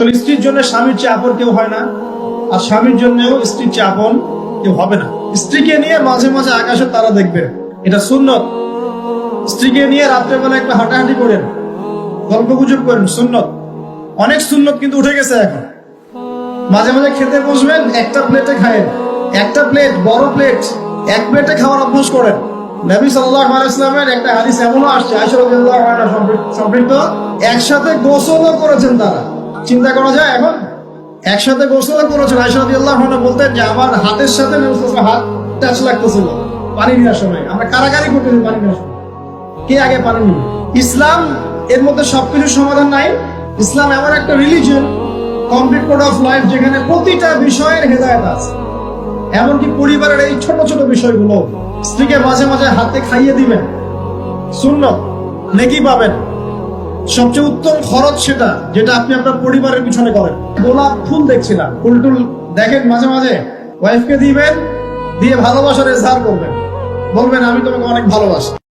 আসলে স্ত্রীর জন্য স্বামীর চেয়ে আপন কেউ হয় না, আর স্বামীর জন্যও স্ত্রীর চেয়ে আপন কেউ হবে না। স্ত্রীকে নিয়ে মাঝে মাঝে আকাশের তারা দেখবেন, এটা সুন্নত। স্ত্রীকে নিয়ে রাত্রেবেলা একটু হাঁটাহাঁটি করেন, গল্প গুজব করেন, সুন্নত। অনেক সুন্নত কিন্তু উঠে গেছে এখন। মাঝে মাঝে খেতে বসবেন, একটা প্লেটে খায়েন, একটা প্লেট, বড় প্লেট, এক প্লেটে খাওয়ার অভ্যাস করেন। নবী সাল্লাল্লাহু আলাইহি ওয়াসাল্লামের একটা হাদিস এমনও আসছে, আয়েশা রাদিয়াল্লাহু আনহা সম্পৃক্ত, একসাথে গোসলও করেছেন তারা। চিন্তা করা যায় এখন? একসাথে গোসলও করেছেন। আয়েশা রাদিয়াল্লাহু আনহা বলতেন যে আমার হাতের সাথে নবী সাল্লাল্লাহু আলাইহি ওয়াসাল্লামের হাত টাচ লাগতেছিল পানি নেওয়ার সময়। আমরা কারাকারি করতেছি পানি নেওয়ার সময়, কে আগে পানি নিবে। ইসলাম এর মধ্যে সবকিছুর সমাধান নাই। ইসলাম এমন একটা religion, complete code of life, যেখানে প্রতিটা বিষয়ের হেদায়েত আছে। এমনকি পরিবারের এই ছোট ছোট বিষয়গুলো, স্ত্রীকে মাঝে মাঝে হাতে খাইয়ে দিবেন, সুন্নত, নেকি পাবেন। সবচেয়ে উত্তম খরচ সেটা, যেটা আপনি আপনার পরিবারের পিছনে করেন। গোলাপ ফুল দেখছিলাম, ফুল টুল দেখেন মাঝে মাঝে, ওয়াইফকে দিবেন, দিয়ে ভালোবাসার এজহার করবেন, বলবেন আমি তোমাকে অনেক ভালোবাসি।